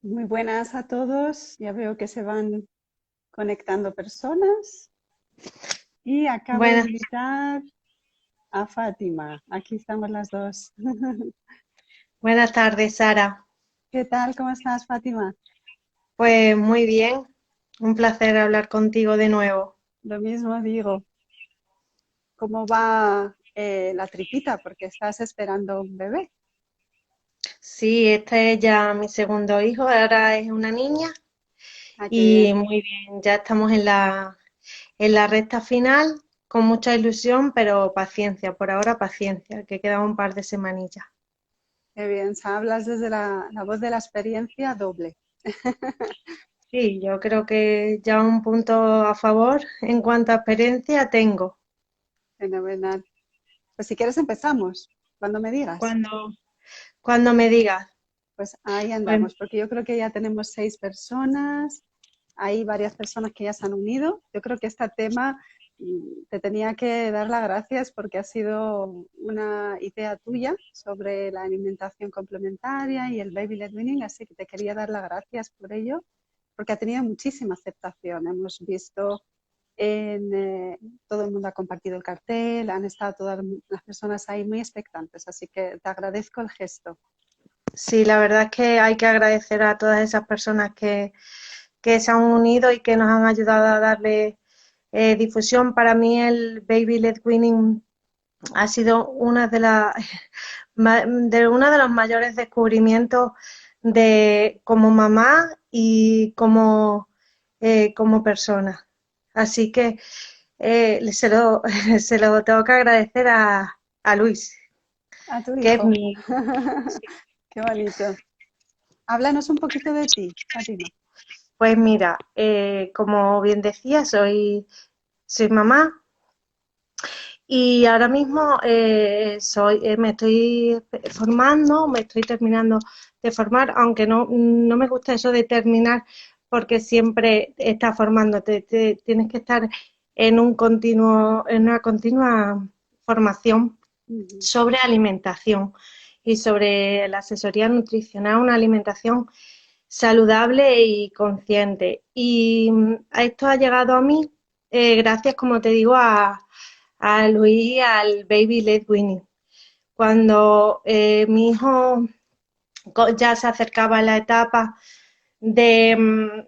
Muy buenas a todos. Ya veo que se van conectando personas y acabo de Buenas, invitar a Fátima. Aquí estamos las dos. buenas tardes, Sara. ¿Qué tal? ¿Cómo estás, Fátima? Pues muy bien, un placer hablar contigo de nuevo. Lo mismo digo. ¿Cómo va la tripita? Porque estás esperando un bebé. Sí, este es ya mi segundo hijo, ahora es una niña Ah, qué y bien. muy bien, ya estamos en la recta final con mucha ilusión, pero paciencia, por ahora paciencia, que queda un par de semanillas. Qué bien. Hablas desde la voz de la experiencia doble. Sí, yo creo que ya un punto a favor en cuanto a experiencia tengo. Fenomenal. Pues si quieres empezamos, cuando me digas. Cuando, cuando me digas, Pues ahí pues andamos, porque yo creo que ya tenemos 6 personas. Hay varias personas que ya se han unido. Yo creo que este tema te tenía que dar las gracias porque ha sido una idea tuya sobre la alimentación complementaria y el baby led weaning, así que te quería dar las gracias por ello, porque ha tenido muchísima aceptación. Hemos visto todo el mundo ha compartido el cartel, han estado todas las personas ahí muy expectantes, así que te agradezco el gesto. sí, la verdad es que hay que agradecer a todas esas personas que se han unido y que nos han ayudado a darle difusión. Para mí el Baby Led Winning ha sido una de uno de los mayores descubrimientos de como mamá y como persona. Así que se lo tengo que agradecer a Luis, A tu que es hijo. mi... Qué bonito. Háblanos un poquito de ti, Fátima. Pues mira, como bien decía, soy mamá. Y ahora mismo me estoy formando, me estoy terminando de formar, aunque no me gusta eso de terminar porque siempre estás formándote, tienes que estar en una continua formación Ujú. sobre alimentación y sobre la asesoría nutricional, una alimentación saludable y consciente. Y esto ha llegado a mí gracias, como te digo, a Luis, al Baby Led Winning. Cuando mi hijo ya se acercaba a la etapa de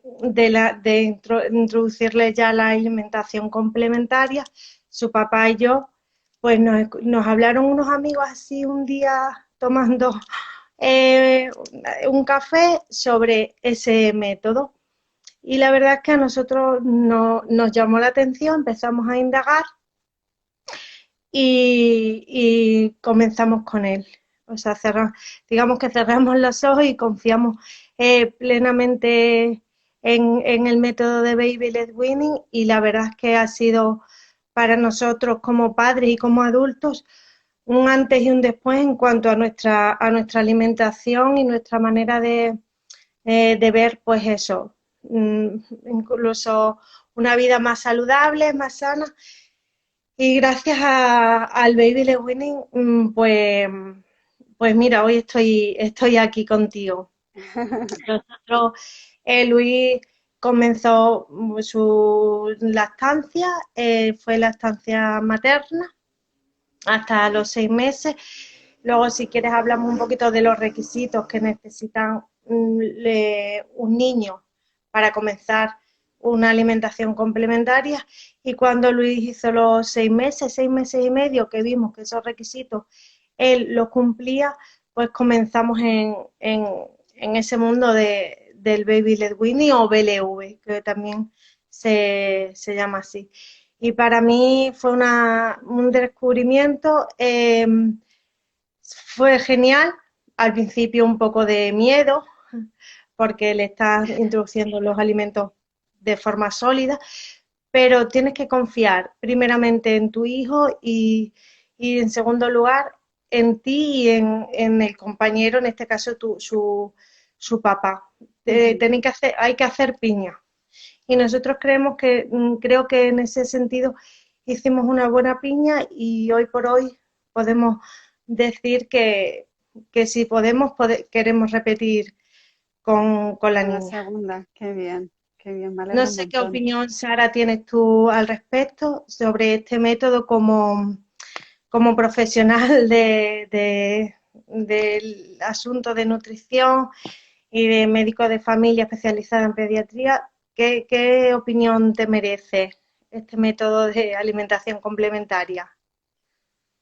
introducirle ya la alimentación complementaria, su papá y yo, pues nos hablaron unos amigos así un día tomando eh, un café sobre ese método. Y la verdad es que a nosotros nos llamó la atención, empezamos a indagar y comenzamos con él. O sea, digamos que cerramos los ojos y confiamos plenamente en el método de Baby Led Winning y la verdad es que ha sido para nosotros como padres y como adultos un antes y un después en cuanto a nuestra alimentación y nuestra manera de ver, pues eso, incluso una vida más saludable, más sana y gracias al Baby Led Winning, pues mira, hoy estoy aquí contigo. Nosotros, Luis comenzó su lactancia, fue lactancia materna hasta los 6 meses. Luego, si quieres, hablamos un poquito de los requisitos que necesitan un niño para comenzar una alimentación complementaria. Y cuando Luis hizo los 6 meses y medio, que vimos que esos requisitos él los cumplía, pues comenzamos en ese mundo del Baby Led Weaning o BLV, que también se llama así. Y para mí fue un descubrimiento, fue genial, al principio un poco de miedo, porque le estás introduciendo los alimentos de forma sólida, pero tienes que confiar primeramente en tu hijo y en segundo lugar en ti y en el compañero, en este caso su papá. Ujú. Hay que hacer piña. Y nosotros creo que en ese sentido hicimos una buena piña y hoy por hoy podemos decir que si queremos repetir con la Con la niña. segunda, qué bien, me No alegro un sé qué montón. opinión, Sara, tienes tú al respecto sobre este método como profesional del asunto de nutrición y de médico de familia especializada en pediatría. ¿Qué opinión te merece este método de alimentación complementaria?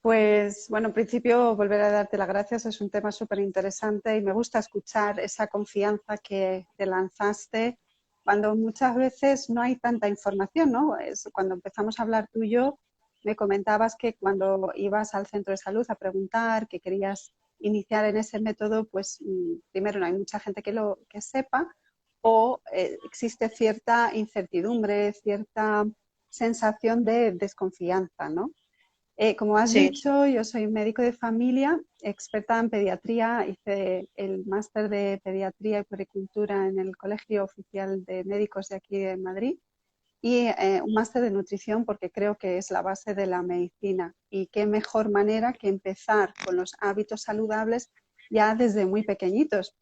Pues bueno, en principio volver a darte las gracias, es un tema súper interesante y me gusta escuchar esa confianza que te lanzaste cuando muchas veces no hay tanta información, ¿no? Es, cuando empezamos a hablar tú y yo, me comentabas que cuando ibas al centro de salud a preguntar, que querías iniciar en ese método, pues primero no hay mucha gente que sepa o existe cierta incertidumbre, cierta sensación de desconfianza, ¿no? Como has Sí, dicho, yo soy médico de familia, experta en pediatría, hice el máster de pediatría y puericultura en el Colegio Oficial de Médicos de aquí de Madrid y un máster de nutrición porque creo que es la base de la medicina. Y qué mejor manera que empezar con los hábitos saludables ya desde muy pequeñitos.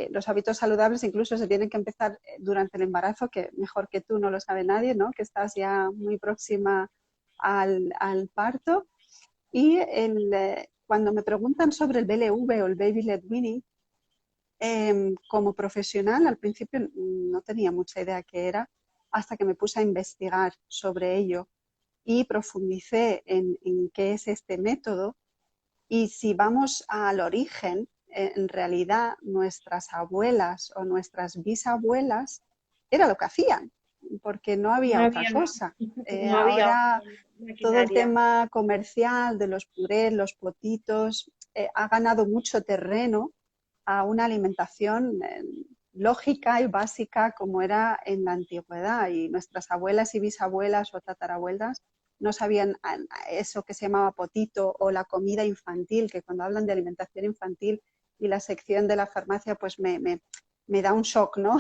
Los hábitos saludables incluso se tienen que empezar durante el embarazo, que mejor que tú no lo sabe nadie, ¿no? Que estás ya muy próxima al parto. Y cuando me preguntan sobre el BLV o el Baby Led Weaning, como profesional al principio no tenía mucha idea qué era hasta que me puse a investigar sobre ello y profundicé en qué es este método. Y si vamos al origen, en realidad nuestras abuelas o nuestras bisabuelas era lo que hacían, porque no había no otra había, cosa. no había Ahora todo el maquinaria. tema comercial de los purés, los potitos, ha ganado mucho terreno a una alimentación lógica y básica como era en la antigüedad. Y nuestras abuelas y bisabuelas o tatarabuelas no sabían eso que se llamaba potito o la comida infantil, que cuando hablan de alimentación infantil y la sección de la farmacia, pues me da un shock, ¿no?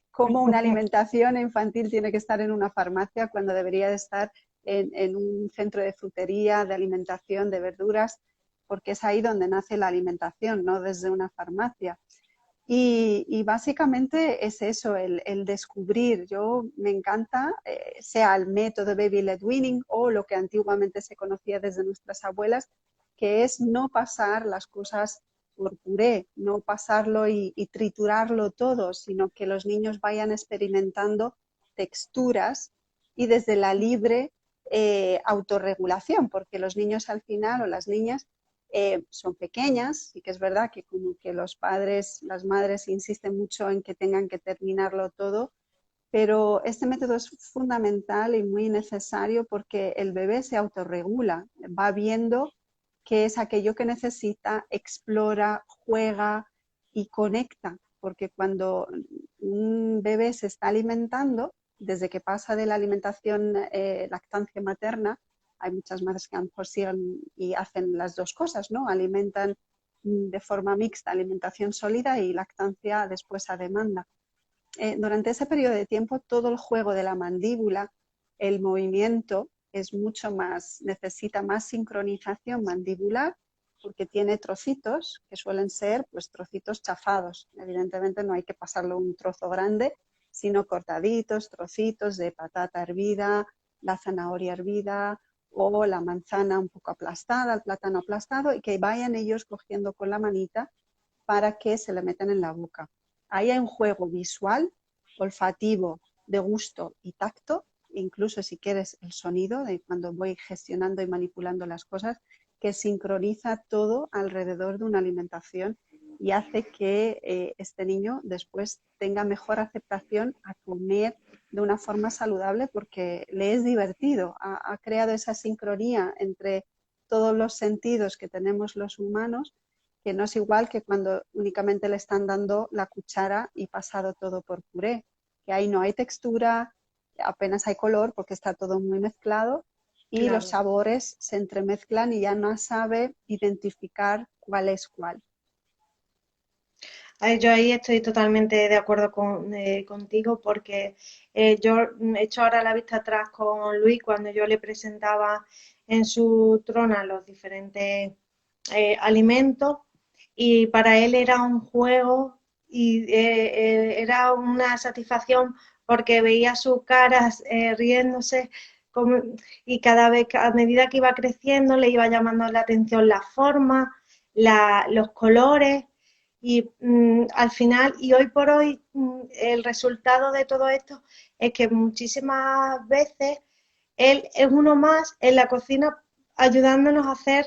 Cómo una alimentación infantil tiene que estar en una farmacia cuando debería de estar en un centro de frutería, de alimentación, de verduras, porque es ahí donde nace la alimentación, no desde una farmacia. Y básicamente es eso, el descubrir. Yo me encanta, sea el método Baby Led Weaning o lo que antiguamente se conocía desde nuestras abuelas, que es no pasar las cosas por puré, no pasarlo y triturarlo todo, sino que los niños vayan experimentando texturas y desde la libre autorregulación, porque los niños al final o las niñas son pequeñas y que es verdad que como que los padres, las madres insisten mucho en que tengan que terminarlo todo, pero este método es fundamental y muy necesario porque el bebé se autorregula, va viendo qué es aquello que necesita, explora, juega y conecta, porque cuando un bebé se está alimentando, desde que pasa de la alimentación lactancia materna, hay muchas madres que a lo mejor siguen y hacen las dos cosas, ¿no? Alimentan de forma mixta alimentación sólida y lactancia después a demanda. Durante ese periodo de tiempo todo el juego de la mandíbula, el movimiento es mucho más, necesita más sincronización mandibular porque tiene trocitos que suelen ser pues trocitos chafados. Evidentemente no hay que pasarlo un trozo grande, sino cortaditos, trocitos de patata hervida, la zanahoria hervida o la manzana un poco aplastada, el plátano aplastado y que vayan ellos cogiendo con la manita para que se le metan en la boca. Ahí hay un juego visual, olfativo, de gusto y tacto, incluso si quieres el sonido de cuando voy gestionando y manipulando las cosas, que sincroniza todo alrededor de una alimentación y hace que este niño después tenga mejor aceptación a comer de una forma saludable porque le es divertido, ha creado esa sincronía entre todos los sentidos que tenemos los humanos, que no es igual que cuando únicamente le están dando la cuchara y pasado todo por puré, que ahí no hay textura, apenas hay color porque está todo muy mezclado y los Claro. sabores se entremezclan y ya no sabe identificar cuál es cuál. Yo ahí estoy totalmente de acuerdo contigo porque yo he hecho ahora la vista atrás con Luis cuando yo le presentaba en su trona los diferentes alimentos y para él era un juego era una satisfacción porque veía sus caras riéndose como, y cada vez, a medida que iba creciendo, le iba llamando la atención la forma, los colores y al final, y hoy por hoy, el resultado de todo esto es que muchísimas veces él es uno más en la cocina ayudándonos a hacer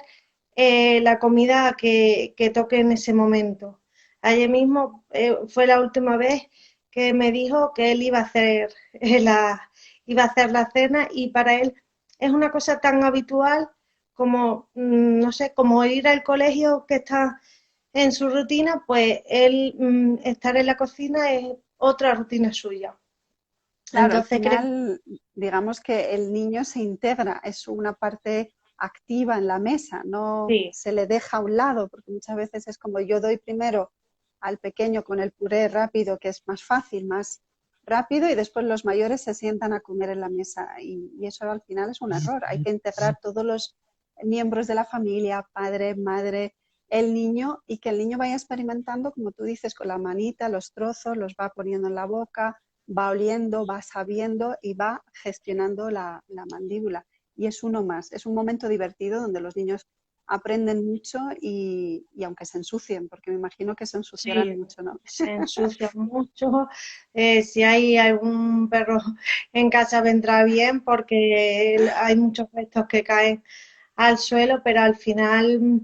la comida que toque en ese momento. Ayer mismo fue la última vez que me dijo que él iba a hacer la cena y para él es una cosa tan habitual como, no sé, como ir al colegio que está en su rutina, pues él estar en la cocina es otra rutina suya. Claro, al Entonces creo final, digamos que el niño se integra, es una parte activa en la mesa, no que se le deja a un lado, porque muchas veces es como yo doy primero al pequeño con el puré rápido, que es más fácil, más rápido, y después los mayores se sientan a comer en la mesa. Y eso al final es un error. Hay que integrar todos los miembros de la familia, padre, madre, el niño, y que el niño vaya experimentando, como tú dices, con la manita, los trozos, los va poniendo en la boca, va oliendo, va sabiendo y va gestionando la mandíbula. Y es uno más, es un momento divertido donde los niños aprenden mucho y aunque se ensucien, porque me imagino que se ensuciarán sí, mucho, ¿no? se ensucia mucho. Si hay algún perro en casa vendrá bien porque hay muchos restos que caen al suelo, pero al final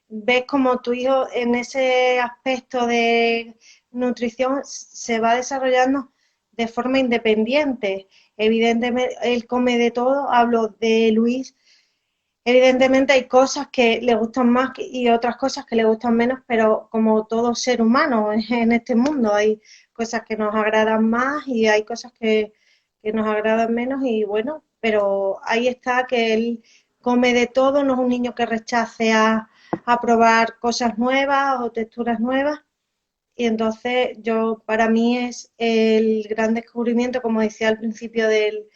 ves como tu hijo en ese aspecto de nutrición se va desarrollando de forma independiente. Evidentemente, él come de todo, hablo de Luis. Evidentemente hay cosas que le gustan más y otras cosas que le gustan menos, pero como todo ser humano en este mundo hay cosas que nos agradan más y hay cosas que nos agradan menos y bueno, pero ahí está que él come de todo, no es un niño que rechace a probar cosas nuevas o texturas nuevas y entonces para mí es el gran descubrimiento, como decía al principio del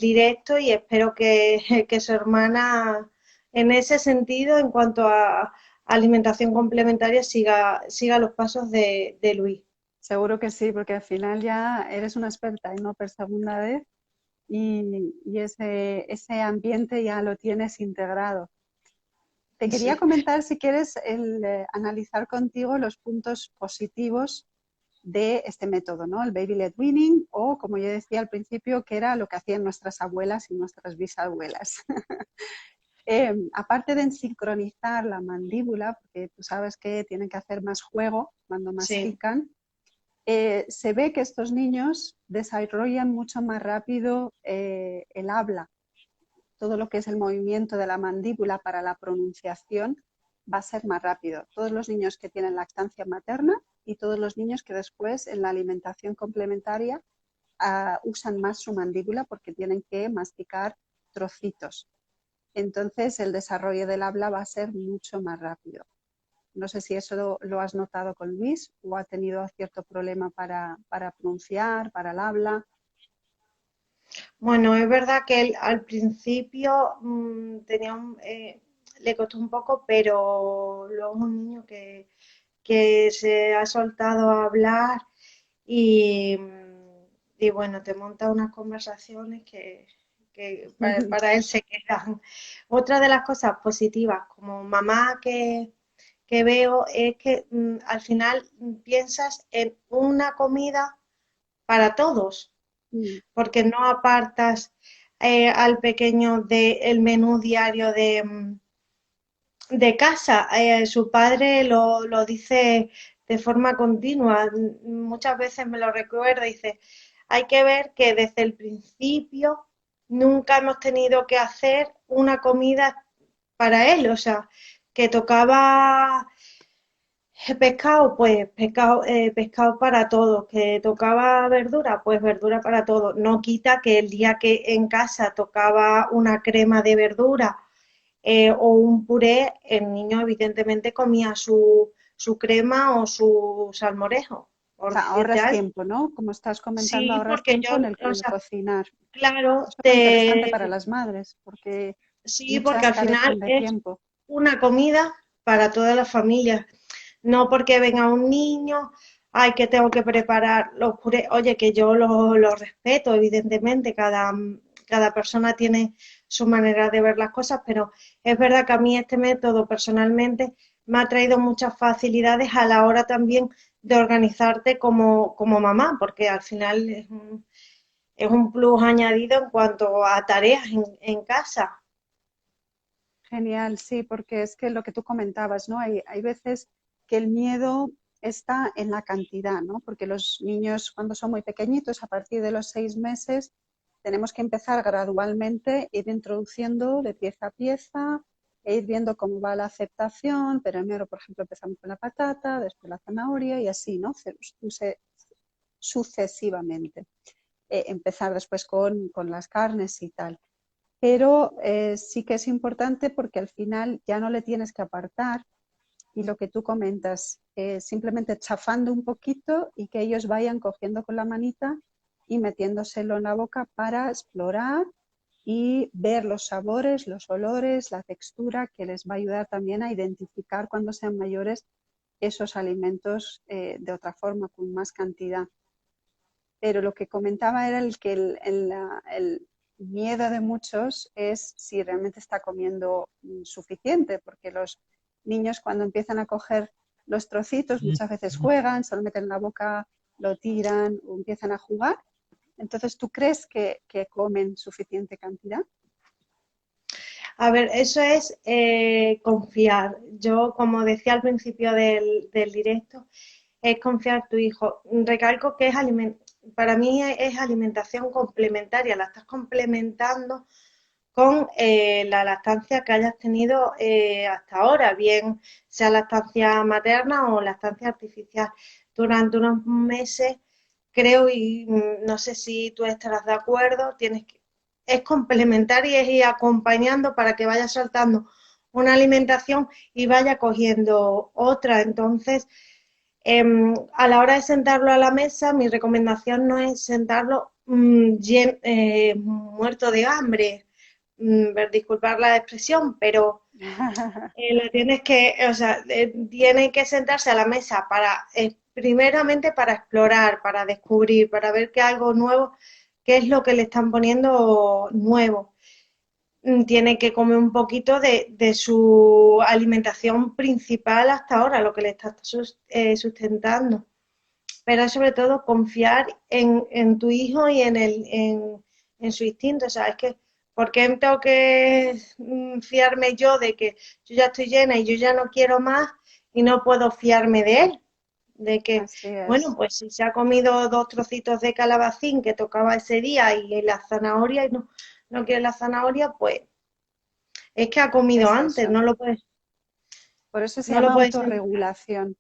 directo y espero que su hermana en ese sentido, en cuanto a alimentación complementaria, siga los pasos de Luis. Seguro que sí, porque al final ya eres una experta y no por segunda vez y ese ambiente ya lo tienes integrado. Te quería Sí, comentar, si quieres, analizar contigo los puntos positivos de este método, ¿no? El baby led weaning, o como yo decía al principio, que era lo que hacían nuestras abuelas y nuestras bisabuelas. Aparte de sincronizar la mandíbula, porque tú sabes que tienen que hacer más juego cuando sí, mastican, se ve que estos niños desarrollan mucho más rápido el habla. Todo lo que es el movimiento de la mandíbula para la pronunciación va a ser más rápido. Todos los niños que tienen lactancia materna y todos los niños que después en la alimentación complementaria usan más su mandíbula porque tienen que masticar trocitos. Entonces el desarrollo del habla va a ser mucho más rápido. No sé si eso lo has notado con Luis o ha tenido cierto problema para pronunciar, para el habla. bueno, es verdad que él al principio le costó un poco, pero luego es un niño que se ha soltado a hablar y, y bueno, te monta unas conversaciones que para él se quedan. Otra de las cosas positivas como mamá que veo es que al final piensas en una comida para todos, porque no apartas al pequeño del menú diario de casa. Su padre lo dice de forma continua, muchas veces me lo recuerda, dice, hay que ver que desde el principio nunca hemos tenido que hacer una comida para él, o sea, que tocaba pescado, pues pescado para todos, que tocaba verdura, pues verdura para todos. No quita que el día que en casa tocaba una crema de verdura o un puré, el niño evidentemente comía su crema o su salmorejo, O por sea, decirte ahorras algo. tiempo, ¿no? Como estás comentando, Sí, ahorras porque tiempo yo, en o el sea, cocinar. claro, Eso es muy interesante para las madres, porque sí, porque muchas al final carecen de es tiempo. una comida para toda la familia. No porque venga un niño, ay, que tengo que preparar los purés. Oye, que yo lo respeto, evidentemente, cada persona tiene su manera de ver las cosas, pero es verdad que a mí este método personalmente me ha traído muchas facilidades a la hora también de organizarte como mamá, porque al final es un plus añadido en cuanto a tareas en casa. Genial, sí, porque es que lo que tú comentabas, ¿no? Hay veces que el miedo está en la cantidad, ¿no? Porque los niños cuando son muy pequeñitos, a partir de los 6 meses, tenemos que empezar gradualmente, ir introduciendo de pieza a pieza e ir viendo cómo va la aceptación. Primero, por ejemplo, empezamos con la patata, después la zanahoria y así, ¿no? Sucesivamente. Empezar después con las carnes y tal, pero sí que es importante porque al final ya no le tienes que apartar y lo que tú comentas, simplemente chafando un poquito y que ellos vayan cogiendo con la manita y metiéndoselo en la boca para explorar y ver los sabores, los olores, la textura, que les va a ayudar también a identificar cuando sean mayores esos alimentos de otra forma, con más cantidad. Pero lo que comentaba era el que el miedo de muchos es si realmente está comiendo suficiente, porque los niños cuando empiezan a coger los trocitos muchas veces juegan, se lo meten en la boca, lo tiran o empiezan a jugar. Entonces, ¿tú crees que comen suficiente cantidad? A ver, eso es confiar. Yo, como decía al principio del directo, es confiar en tu hijo. Recalco que para mí es alimentación complementaria, la estás complementando con la lactancia que hayas tenido hasta ahora, bien sea lactancia materna o lactancia artificial. Durante unos meses, creo, y no sé si tú estarás de acuerdo, es complementar y es ir acompañando para que vaya saltando una alimentación y vaya cogiendo otra. Entonces, a la hora de sentarlo a la mesa, mi recomendación no es sentarlo muerto de hambre, disculpar la expresión, pero lo tienes que, o sea, tiene que sentarse a la mesa para, primeramente para explorar, para descubrir, para ver que algo nuevo, qué es lo que le están poniendo nuevo. Tiene que comer un poquito de su alimentación principal hasta ahora, lo que le está sustentando. Pero sobre todo confiar en tu hijo y en su instinto. O sea, es que, ¿por qué tengo que fiarme yo de que yo ya estoy llena y yo ya no quiero más y no puedo fiarme de él? De que, Así bueno, es, pues si se ha comido 2 trocitos de calabacín que tocaba ese día y la zanahoria y no quiere la zanahoria, pues es que ha comido es antes, eso. Por eso se no lo llama puedes sentar. autorregulación.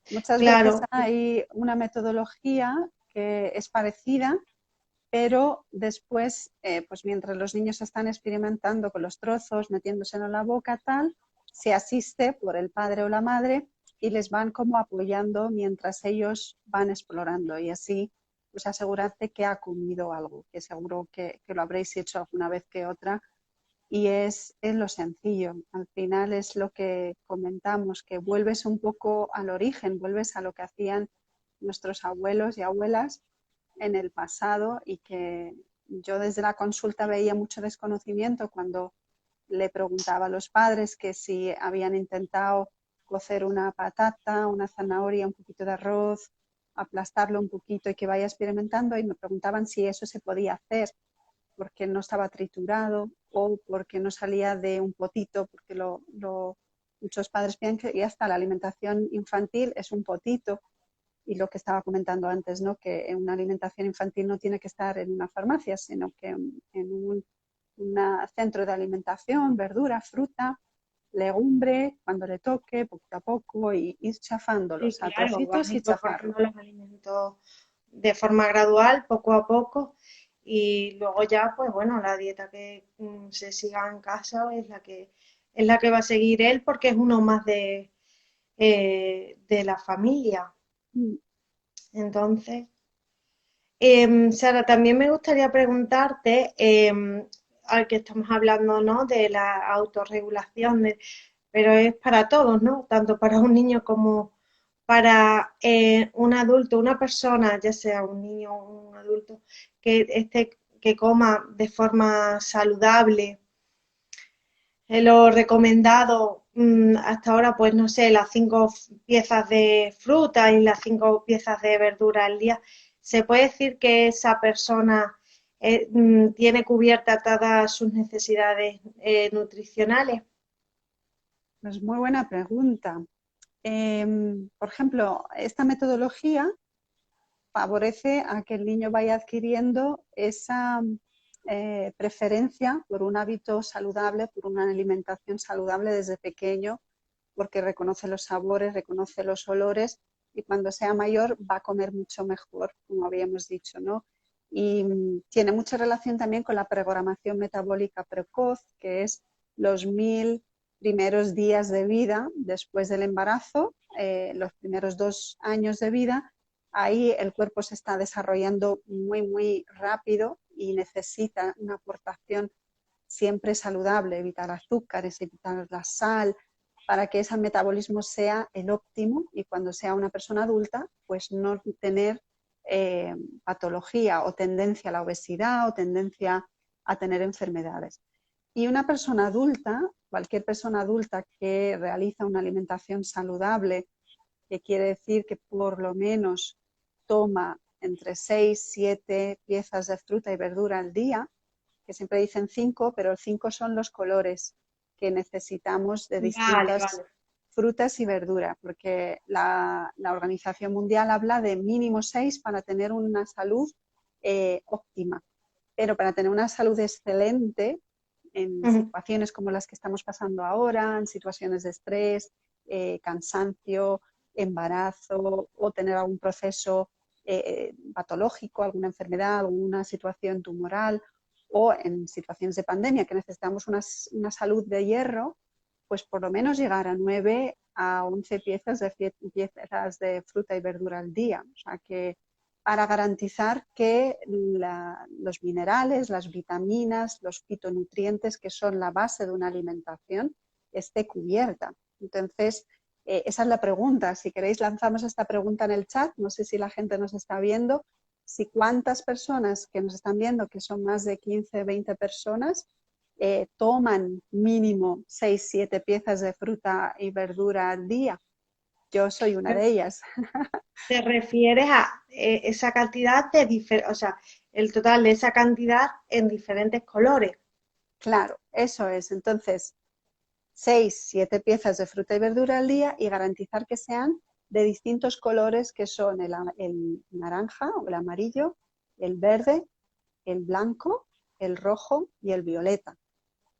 Muchas veces Claro, hay una metodología que es parecida, pero después, pues mientras los niños están experimentando con los trozos, metiéndose en la boca, tal, se asiste por el padre o la madre y les van como apoyando mientras ellos van explorando y así pues asegurarte que ha comido algo, que seguro que lo habréis hecho alguna vez que otra y es lo sencillo. Al final es lo que comentamos, que vuelves un poco al origen, vuelves a lo que hacían nuestros abuelos y abuelas en el pasado y que yo desde la consulta veía mucho desconocimiento cuando le preguntaba a los padres que si habían intentado cocer una patata, una zanahoria, un poquito de arroz, aplastarlo un poquito y que vaya experimentando y me preguntaban si eso se podía hacer porque no estaba triturado o porque no salía de un potito, porque muchos padres piensan que ya está, la alimentación infantil es un potito y lo que estaba comentando antes, ¿no? Que una alimentación infantil no tiene que estar en una farmacia, sino que en un centro de alimentación, verdura, fruta, legumbre, cuando le toque, poquito a poco, y ir sí, chafándolos a claro, vas trocitos y chafarlo. incorporando los alimentos de forma gradual, poco a poco, y luego ya, pues bueno, la dieta que se siga en casa es la que va a seguir él porque es uno más de la familia. Mm. Entonces, Sara, también me gustaría preguntarte, al que estamos hablando, ¿no? De la autorregulación, pero es para todos, ¿no? Tanto para un niño para un adulto, una persona, ya sea un niño o un adulto, que coma de forma saludable? Lo recomendado hasta ahora, pues no sé, las 5 piezas de fruta y las 5 piezas de verdura al día. ¿Se puede decir que esa persona tiene cubiertas todas sus necesidades nutricionales? Pues muy buena pregunta. Por ejemplo, esta metodología favorece a que el niño vaya adquiriendo esa preferencia por un hábito saludable, por una alimentación saludable desde pequeño, porque reconoce los sabores, reconoce los olores y cuando sea mayor va a comer mucho mejor, como habíamos dicho, ¿no? Y tiene mucha relación también con la programación metabólica precoz, que es los 1000 primeros días de vida después del embarazo, los primeros 2 años de vida. Ahí el cuerpo se está desarrollando muy, muy rápido y necesita una aportación siempre saludable, evitar azúcares, evitar la sal, para que ese metabolismo sea el óptimo y cuando sea una persona adulta, pues no tener patología o tendencia a la obesidad o tendencia a tener enfermedades. Y una persona adulta, cualquier persona adulta que realiza una alimentación saludable, que quiere decir que por lo menos toma entre 6 7 piezas de fruta y verdura al día, que siempre dicen 5, pero el 5 son los colores que necesitamos de Vale, distintas vale. frutas y verduras, porque la Organización Mundial habla de mínimo 6 para tener una salud óptima. Pero para tener una salud excelente en Ujú. situaciones como las que estamos pasando ahora, en situaciones de estrés, cansancio, embarazo o tener algún proceso patológico, alguna enfermedad, alguna situación tumoral o en situaciones de pandemia que necesitamos una salud de hierro, pues por lo menos llegar a 9 a 11 piezas de fruta y verdura al día. O sea que para garantizar que los minerales, las vitaminas, los fitonutrientes, que son la base de una alimentación, esté cubierta. Entonces, esa es la pregunta. Si queréis, lanzamos esta pregunta en el chat. No sé si la gente nos está viendo. Si cuántas personas que nos están viendo, que son más de 15, 20 personas, toman mínimo 6, 7 piezas de fruta y verdura al día. Yo soy una de ellas. ¿Te refieres a esa cantidad o sea, el total de esa cantidad en diferentes colores? Claro, eso es. Entonces, 6, 7 piezas de fruta y verdura al día y garantizar que sean de distintos colores que son el naranja o el amarillo, el verde, el blanco, el rojo y el violeta.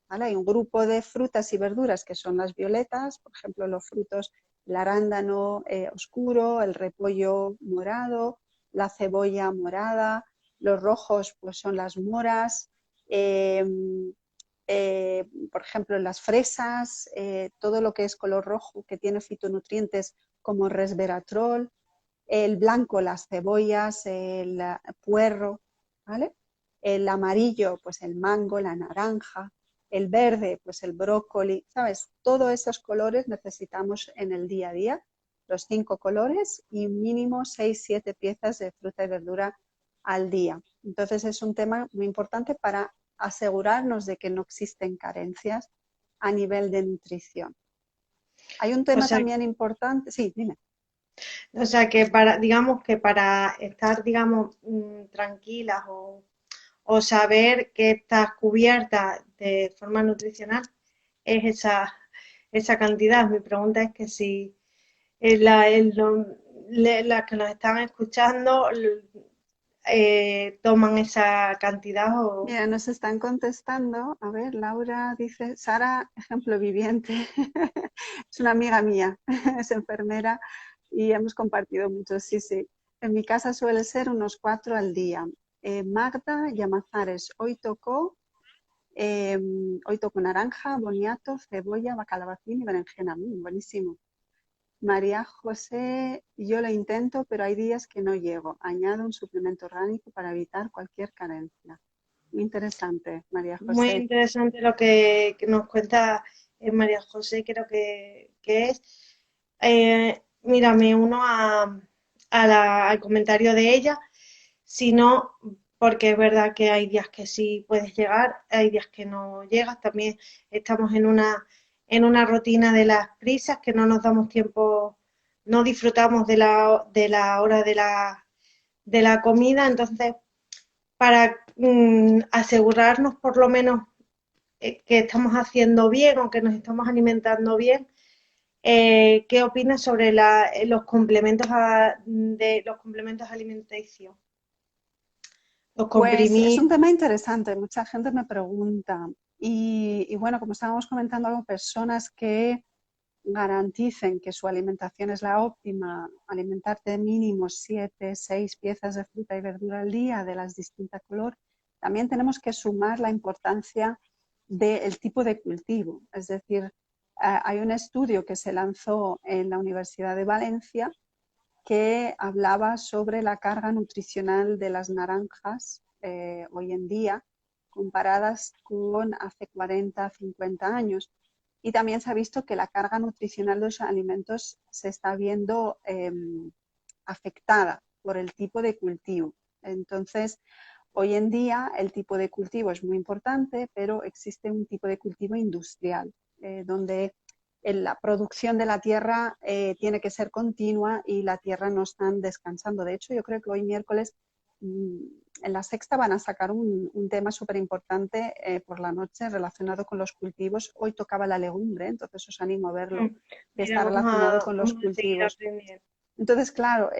¿Vale? Hay un grupo de frutas y verduras que son las violetas, por ejemplo, los frutos, el arándano oscuro, el repollo morado, la cebolla morada, los rojos pues son las moras, eh, por ejemplo, las fresas, todo lo que es color rojo que tiene fitonutrientes como resveratrol, el blanco, las cebollas, el puerro, ¿vale? El amarillo, pues el mango, la naranja, el verde, pues el brócoli, ¿sabes? Todos esos colores necesitamos en el día a día, los 5 colores y mínimo 6, 7 piezas de fruta y verdura al día. Entonces es un tema muy importante para asegurarnos de que no existen carencias a nivel de nutrición. Hay un O tema sea, también importante, sí, dime. o sea que digamos que para estar, digamos, tranquilas o saber que estás cubierta de forma nutricional es esa cantidad. Mi pregunta es que si las que nos están escuchando toman esa cantidad o... Mira, nos están contestando. A ver, Laura dice, Sara, ejemplo viviente. Es una amiga mía, es enfermera y hemos compartido mucho. Sí, sí. En mi casa suele ser unos 4 al día. Magda Llamazares, eh, hoy tocó naranja, boniato, cebolla, calabacín y berenjena. Buenísimo. María José, yo lo intento, pero hay días que no llego. Añado un suplemento orgánico para evitar cualquier carencia. Muy interesante, María Muy José. interesante lo que nos cuenta María José, creo que es. mira, me uno al comentario de ella, sino porque es verdad que hay días que sí puedes llegar, hay días que no llegas, también estamos en una rutina de las prisas que no nos damos tiempo, no disfrutamos de la hora de la comida, entonces para asegurarnos por lo menos que estamos haciendo bien o que nos estamos alimentando bien. ¿Qué opinas sobre los complementos de los complementos alimenticios? Los Pues es comprimidos. un tema interesante, mucha gente me pregunta. Y bueno, como estábamos comentando, algo, personas que garanticen que su alimentación es la óptima, alimentarte mínimo 7, 6 piezas de fruta y verdura al día de las distintas color, también tenemos que sumar la importancia del tipo de cultivo. Es decir, hay un estudio que se lanzó en la Universidad de Valencia que hablaba sobre la carga nutricional de las naranjas hoy en día comparadas con hace 40, 50 años. Y también se ha visto que la carga nutricional de los alimentos se está viendo afectada por el tipo de cultivo. Entonces, hoy en día el tipo de cultivo es muy importante, pero existe un tipo de cultivo industrial, donde la producción de la tierra tiene que ser continua y la tierra no están descansando. De hecho, yo creo que hoy miércoles en La Sexta van a sacar un tema súper importante por la noche relacionado con los cultivos. Hoy tocaba la legumbre, entonces os animo a verlo, que Mira, está relacionado con los vamos a seguir cultivos. aprendiendo. Entonces, claro,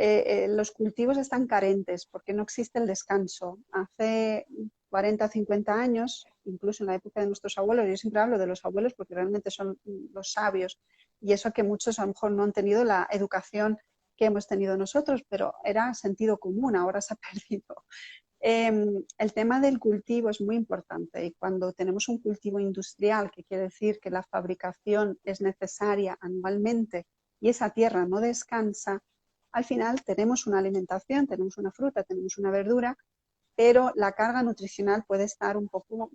los cultivos están carentes porque no existe el descanso. Hace 40, 50 años, incluso en la época de nuestros abuelos, yo siempre hablo de los abuelos porque realmente son los sabios, y eso que muchos a lo mejor no han tenido la educación que hemos tenido nosotros, pero era sentido común, ahora se ha perdido. El tema del cultivo es muy importante, y cuando tenemos un cultivo industrial, que quiere decir que la fabricación es necesaria anualmente y esa tierra no descansa, al final tenemos una alimentación, tenemos una fruta, tenemos una verdura, pero la carga nutricional puede estar un poco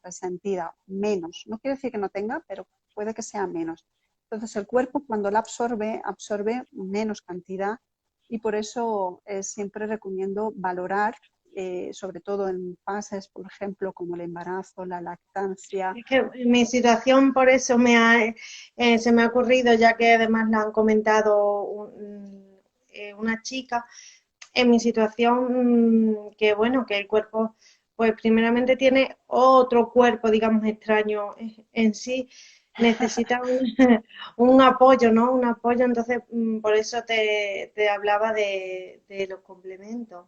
resentida, menos. No quiere decir que no tenga, pero puede que sea menos. Entonces el cuerpo, cuando la absorbe, absorbe menos cantidad, y por eso siempre recomiendo valorar, sobre todo en fases, por ejemplo, como el embarazo, la lactancia. Es que mi situación por eso se me ha ocurrido, ya que además la han comentado una chica, en mi situación, que bueno, que el cuerpo, pues primeramente tiene otro cuerpo, digamos, extraño en sí, necesita un apoyo, ¿no? Un apoyo, entonces por eso te hablaba de los complementos.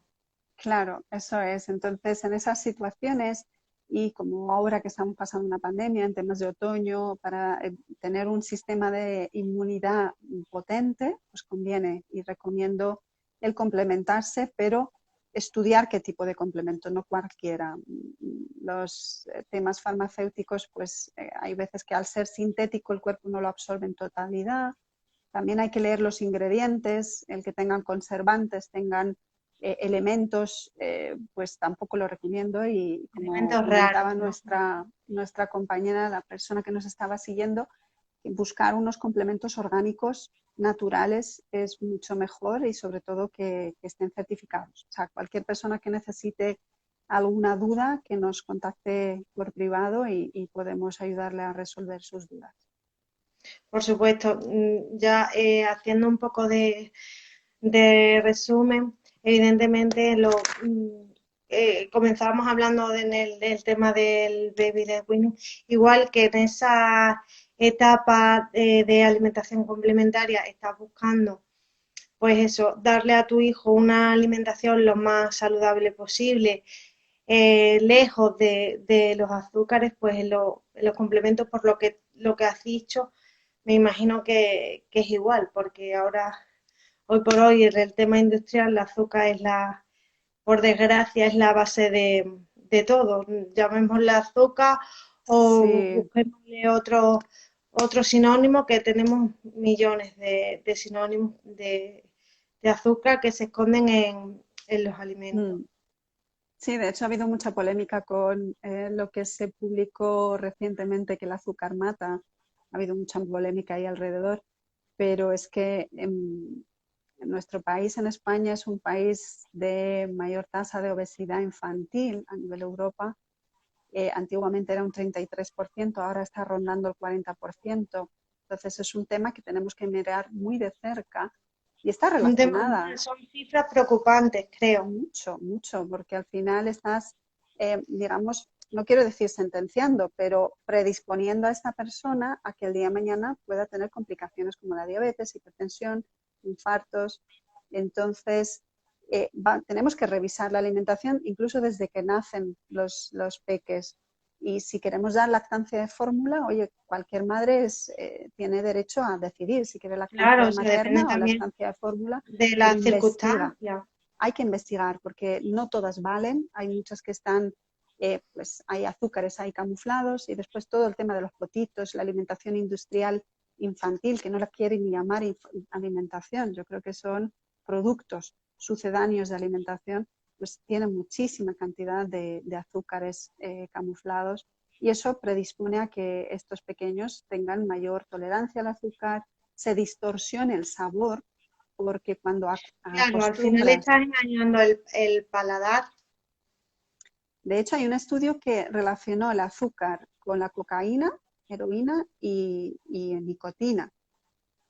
Claro, eso es. Entonces, en esas situaciones, y como ahora que estamos pasando una pandemia en temas de otoño, para tener un sistema de inmunidad potente, pues conviene, y recomiendo el complementarse, pero estudiar qué tipo de complemento, no cualquiera. Los temas farmacéuticos, pues hay veces que al ser sintético el cuerpo no lo absorbe en totalidad. También hay que leer los ingredientes, el que tengan conservantes, tengan elementos, pues tampoco lo recomiendo. Y como Elementos raros, comentaba ¿no? nuestra compañera, la persona que nos estaba siguiendo, buscar unos complementos orgánicos naturales es mucho mejor, y sobre todo que estén certificados. O sea, cualquier persona que necesite alguna duda, que nos contacte por privado, y podemos ayudarle a resolver sus dudas. Por supuesto, ya haciendo un poco de resumen, evidentemente comenzábamos hablando del tema del baby led weaning, igual que en esa etapa de alimentación complementaria estás buscando, pues eso, darle a tu hijo una alimentación lo más saludable posible, lejos de los azúcares, pues en los complementos, por lo que has dicho, me imagino que es igual, porque ahora, hoy por hoy, en el tema industrial, el azúcar es por desgracia, es la base de todo. Llamémosle azúcar o Sí, busquémosle otro sinónimo, que tenemos millones de sinónimos de azúcar que se esconden en los alimentos. mm. Sí, de hecho ha habido mucha polémica con lo que se publicó recientemente, que el azúcar mata. Ha habido mucha polémica ahí alrededor. pero es que en nuestro país, en España, es un país de mayor tasa de obesidad infantil a nivel Europa. Antiguamente era un 33%, ahora está rondando el 40%. Entonces es un tema que tenemos que mirar muy de cerca y está relacionada. Son cifras preocupantes, creo. Mucho, mucho, porque al final estás, digamos, no quiero decir sentenciando, pero predisponiendo a esta persona a que el día de mañana pueda tener complicaciones como la diabetes, hipertensión, infartos. Entonces, tenemos que revisar la alimentación incluso desde que nacen los peques. Y si queremos dar lactancia de fórmula, oye, cualquier madre tiene derecho a decidir si quiere Claro, lactancia o sea, depende materna o también lactancia de fórmula, de pero las investiga. circunstancias. Hay que investigar porque no todas valen, hay muchas que están, pues hay azúcares ahí camuflados y después todo el tema de los potitos, la alimentación industrial infantil, que no la quieren ni llamar alimentación, yo creo que son productos sucedáneos de alimentación, pues tienen muchísima cantidad de azúcares camuflados y eso predispone a que estos pequeños tengan mayor tolerancia al azúcar, se distorsione el sabor, porque cuando Claro, al final acostumbras. estás engañando el paladar. De hecho, hay un estudio que relacionó el azúcar con la cocaína, heroína y nicotina,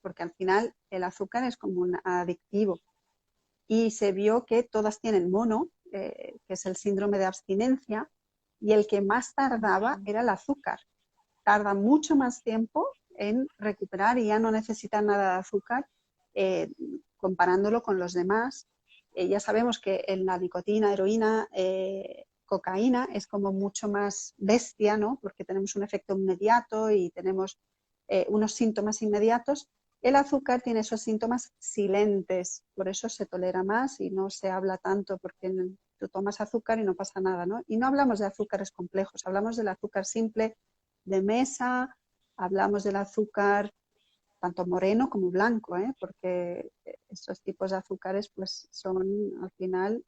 porque al final el azúcar es como un adictivo. Y se vio que todas tienen mono, que es el síndrome de abstinencia, y el que más tardaba era el azúcar. Tarda mucho más tiempo en recuperar y ya no necesita nada de azúcar eh, comparándolo con los demás. Ya sabemos que en la nicotina, heroína, cocaína es como mucho más bestia, ¿no? Porque tenemos un efecto inmediato y tenemos unos síntomas inmediatos. El azúcar tiene esos síntomas silentes, por eso se tolera más y no se habla tanto, porque tú tomas azúcar y no pasa nada, ¿no? Y no hablamos de azúcares complejos, hablamos del azúcar simple de mesa, hablamos del azúcar tanto moreno como blanco, porque estos tipos de azúcares pues son al final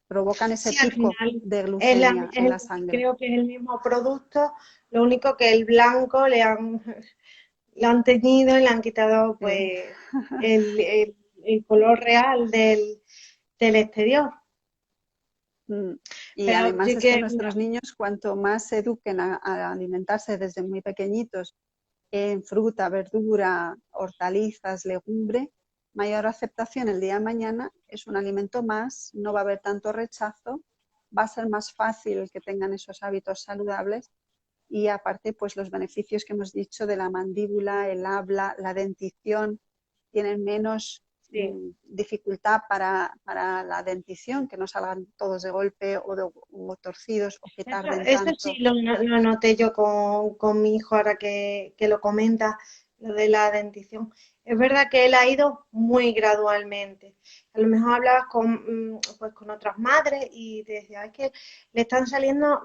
provocan ese Sí, al pico final de glucemia en la sangre. creo que es el mismo producto, lo único que el blanco lo han teñido y le han quitado Sí. pues el color real del exterior. Y Pero además sí es que que, mira, nuestros niños, cuanto más se eduquen a alimentarse desde muy pequeñitos en fruta, verdura, hortalizas, legumbre, mayor aceptación el día de mañana, es un alimento más, no va a haber tanto rechazo, va a ser más fácil que tengan esos hábitos saludables y aparte pues los beneficios que hemos dicho de la mandíbula, el habla, la dentición, tienen menos sí. dificultad para la dentición, que no salgan todos de golpe o torcidos o que tarden Eso sí tanto. lo noté yo con mi hijo ahora que lo comenta, lo de la dentición. Es verdad que él ha ido muy gradualmente. A lo mejor hablabas pues con otras madres y te decía, es que le están saliendo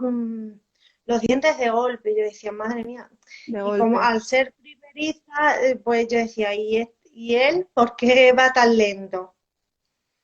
los dientes de golpe. Yo decía, madre mía. De Y como golpe. al ser primeriza, pues yo decía, ¿y él por qué va tan lento?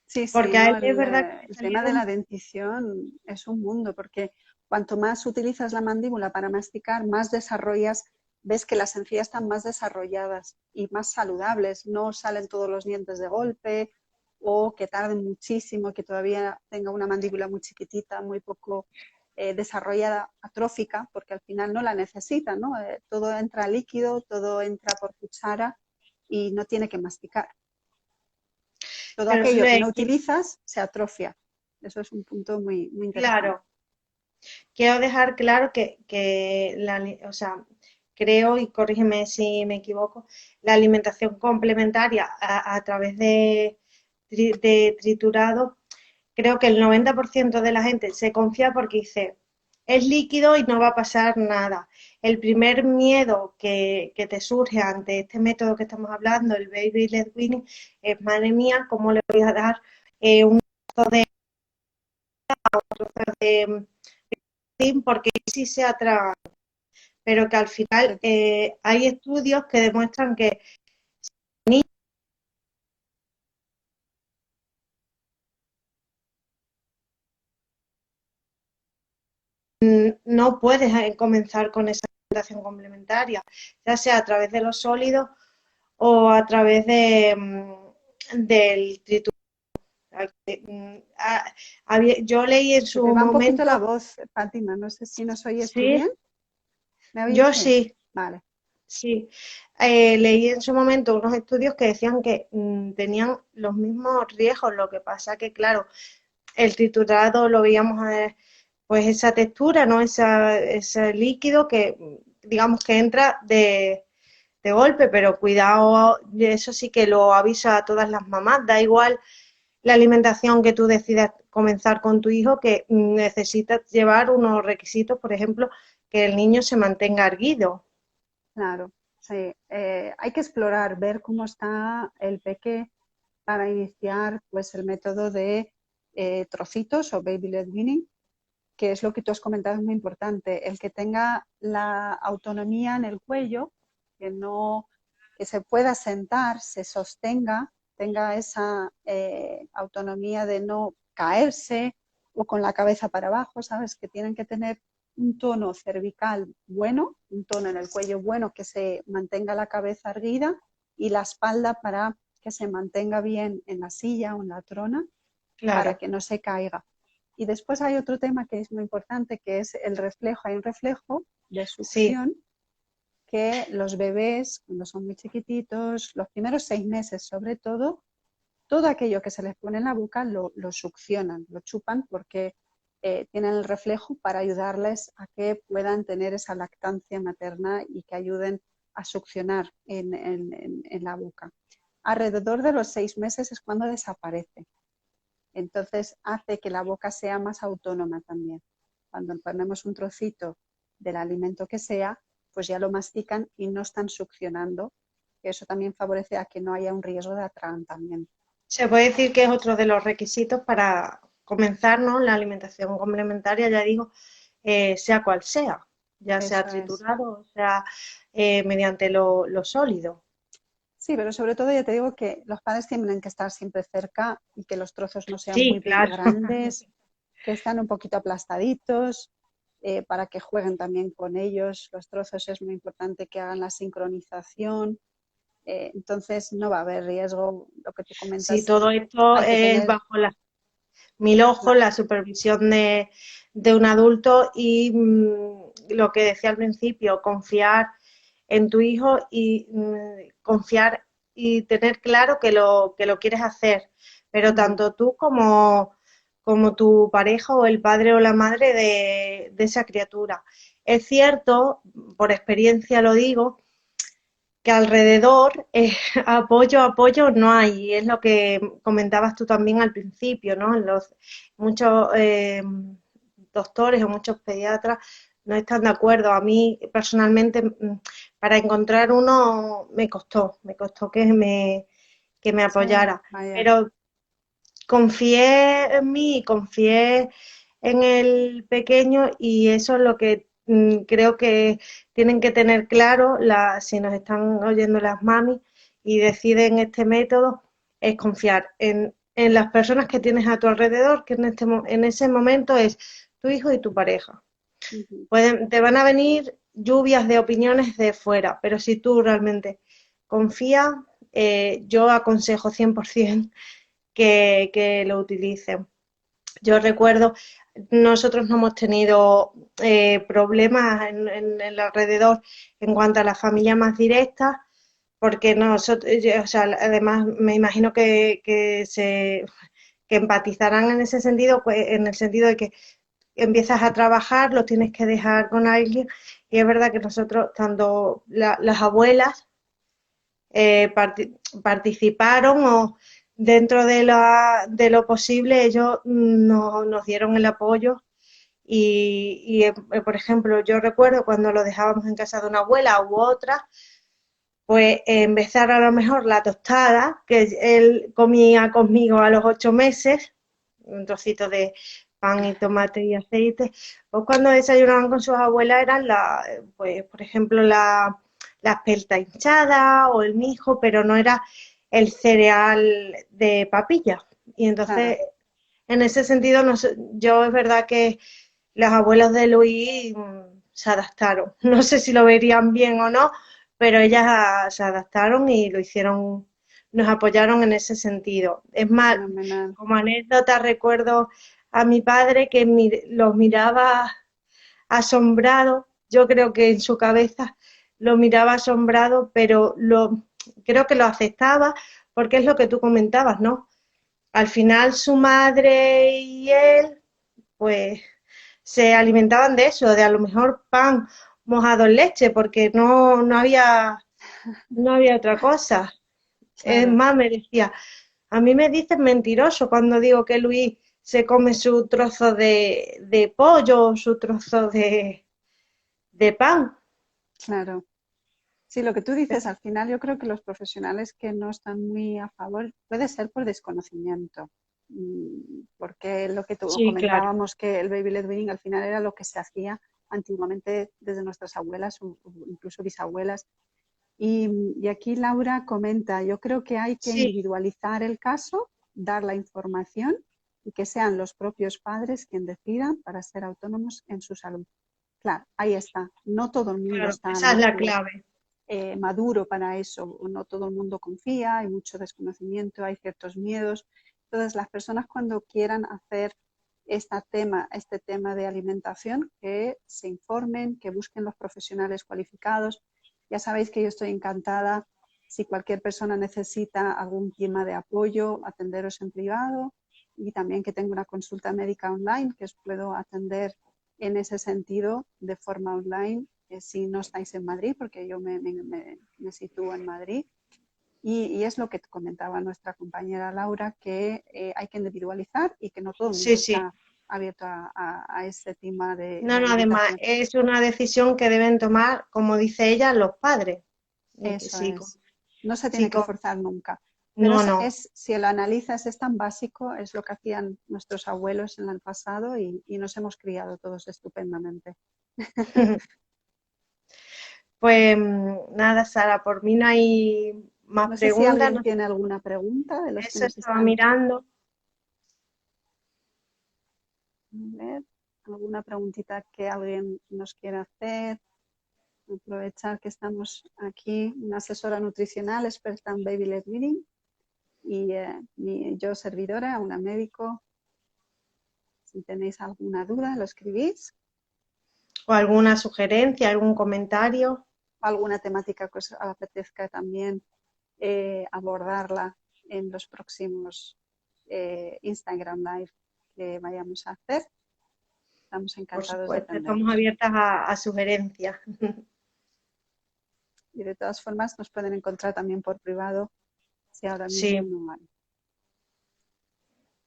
Sí, Porque sí, a ¿no? él es verdad que le El tema de la salieron. dentición es un mundo, porque cuanto más utilizas la mandíbula para masticar, más desarrollas, ves que las encías están más desarrolladas y más saludables, no salen todos los dientes de golpe o que tarden muchísimo, que todavía tenga una mandíbula muy chiquitita, muy poco desarrollada, atrófica, porque al final no la necesita, ¿no? Todo entra líquido, todo entra por cuchara y no tiene que masticar. Todo Pero eso aquello que no es, utilizas se atrofia. Eso es un punto muy, muy interesante. claro. Quiero dejar claro o sea, creo, y corrígeme si me equivoco, la alimentación complementaria a través de triturado, creo que el 90% de la gente se confía porque dice, es líquido y no va a pasar nada. El primer miedo que te surge ante este método que estamos hablando, el baby led weaning, es, madre mía, ¿cómo le voy a dar un trozo de porque sí se atragan, pero que al final hay estudios que demuestran que no puedes comenzar con esa alimentación complementaria, ya sea a través de los sólidos o a través del triturador. Yo leí en Se su te va un poquito la momento, voz, Fátima. No sé si nos oyes tú sí, bien. ¿Me oyes yo bien? sí, Vale, sí. Leí en su momento unos estudios que decían que tenían los mismos riesgos, lo que pasa que, claro, el triturado lo veíamos pues esa textura, ¿no? Ese líquido que digamos que entra de golpe, pero cuidado, eso sí que lo avisa a todas las mamás, da igual la alimentación que tú decidas comenzar con tu hijo, que necesitas llevar unos requisitos, por ejemplo, que el niño se mantenga erguido. claro. Sí. Hay que explorar, ver cómo está el peque para iniciar pues el método de trocitos o baby led weaning, que es lo que tú has comentado, es muy importante, el que tenga la autonomía en el cuello, que no, que se pueda sentar, se sostenga, tenga esa autonomía de no caerse o con la cabeza para abajo, ¿sabes? Que tienen que tener un tono cervical bueno, un tono en el cuello bueno, que se mantenga la cabeza erguida y la espalda para que se mantenga bien en la silla o en la trona para Claro, que no se caiga. Y después hay otro tema que es muy importante, que es el reflejo. Hay un reflejo de sí, succión que los bebés, cuando son muy chiquititos, los primeros 6 meses sobre todo aquello que se les pone en la boca lo succionan, lo chupan porque tienen el reflejo para ayudarles a que puedan tener esa lactancia materna y que ayuden a succionar en la boca. Alrededor de los 6 meses es cuando desaparece. Entonces hace que la boca sea más autónoma también. Cuando ponemos un trocito del alimento que sea, pues ya lo mastican y no están succionando. Eso también favorece a que no haya un riesgo de atragantamiento. se puede decir que es otro de los requisitos para comenzar, ¿no? La alimentación complementaria, ya digo, sea cual sea, ya sea Eso es. triturado, sea mediante lo sólido. Sí, pero sobre todo ya te digo que los padres tienen que estar siempre cerca y que los trozos no sean Sí, muy claro. grandes, que están un poquito aplastaditos, para que jueguen también con ellos. Los trozos es muy importante que hagan la sincronización. Entonces no va a haber riesgo, lo que tú Sí, comentas, todo esto hay que es tener, bajo mil ojos, claro, la supervisión de un adulto y lo que decía al principio, confiar en tu hijo y confiar y tener claro que lo quieres hacer, pero tanto tú como tu pareja o el padre o la madre de esa criatura. Es cierto, por experiencia lo digo, que alrededor apoyo no hay, y es lo que comentabas tú también al principio, ¿no? Muchos doctores o muchos pediatras no están de acuerdo. A mí personalmente, para encontrar uno me costó que me sí, apoyara, vaya, pero confié en mí, confié en el pequeño y eso es lo que creo que tienen que tener claro si nos están oyendo las mamis y deciden este método, es confiar en las personas que tienes a tu alrededor, que en ese momento es tu hijo y tu pareja. ujú, Te van a venir lluvias de opiniones de fuera, pero si tú realmente confías, yo aconsejo 100% que lo utilicen. Yo recuerdo, nosotros no hemos tenido problemas en el alrededor en cuanto a la familia más directa, porque nosotros, o sea, además me imagino que empatizarán en ese sentido, pues, en el sentido de que empiezas a trabajar, lo tienes que dejar con alguien, y es verdad que nosotros, tanto las abuelas, participaron o dentro de lo posible ellos nos dieron el apoyo por ejemplo, yo recuerdo cuando lo dejábamos en casa de una abuela u otra, pues empezar a lo mejor la tostada que él comía conmigo a los 8 meses, un trocito de pan y tomate y aceite, pues cuando desayunaban con sus abuelas eran pues por ejemplo la espelta hinchada o el mijo, pero no era el cereal de papilla. Y entonces, claro. en ese sentido, yo es verdad que los abuelos de Luis se adaptaron. No sé si lo verían bien o no, pero ellas se adaptaron y lo hicieron, nos apoyaron en ese sentido. Es más, Fenomenal. como anécdota recuerdo a mi padre que los miraba asombrado, yo creo que en su cabeza lo miraba asombrado, pero creo que lo aceptaba porque es lo que tú comentabas, ¿no? Al final su madre y él, pues se alimentaban de eso, de a lo mejor pan mojado en leche, porque no había otra cosa. Es Claro. más, me decía, a mí me dicen mentiroso cuando digo que Luis se come su trozo de pollo, su trozo de pan. Claro. Sí, lo que tú dices, al final yo creo que los profesionales que no están muy a favor puede ser por desconocimiento, porque lo que Sí, claro. comentábamos que el baby led weaning al final era lo que se hacía antiguamente desde nuestras abuelas o incluso bisabuelas. Y aquí Laura comenta, yo creo que hay que Sí, individualizar el caso, dar la información y que sean los propios padres quien decidan para ser autónomos en su salud. Claro, ahí está. No todo el mundo claro, está a lo esa es la mejor clave. maduro para eso, o no todo el mundo confía, hay mucho desconocimiento, hay ciertos miedos. Entonces, las personas cuando quieran hacer este tema de alimentación, que se informen, que busquen los profesionales cualificados. Ya sabéis que yo estoy encantada si cualquier persona necesita algún tema de apoyo, atenderos en privado y también que tengo una consulta médica online que os puedo atender en ese sentido de forma online si no estáis en Madrid, porque yo me sitúo en Madrid. Y es lo que comentaba nuestra compañera Laura, que hay que individualizar y que no todo el mundo Sí, sí. está abierto a ese tema de No, no, además alimentación. es una decisión que deben tomar, como dice ella, los padres. Eso Sí, es. No se sí, tiene que forzar nunca. Pero no, no. si lo analizas, es tan básico, es lo que hacían nuestros abuelos en el pasado y nos hemos criado todos estupendamente. Pues nada, Sara, por mí no hay más No sé si preguntas. alguien tiene alguna pregunta de los que Eso nos estaba están. mirando. A ver, alguna preguntita que alguien nos quiera hacer. Aprovechar que estamos aquí, una asesora nutricional experta en baby led weaning y yo servidora, una médico. Si tenéis alguna duda, lo escribís. ¿O alguna sugerencia, algún comentario? Alguna temática que os apetezca también abordarla en los próximos Instagram Live que vayamos a hacer. Estamos Por encantados de supuesto, estamos atenderos. abiertas a sugerencias. Y de todas formas nos pueden encontrar también por privado si ahora mismo Sí, no hay.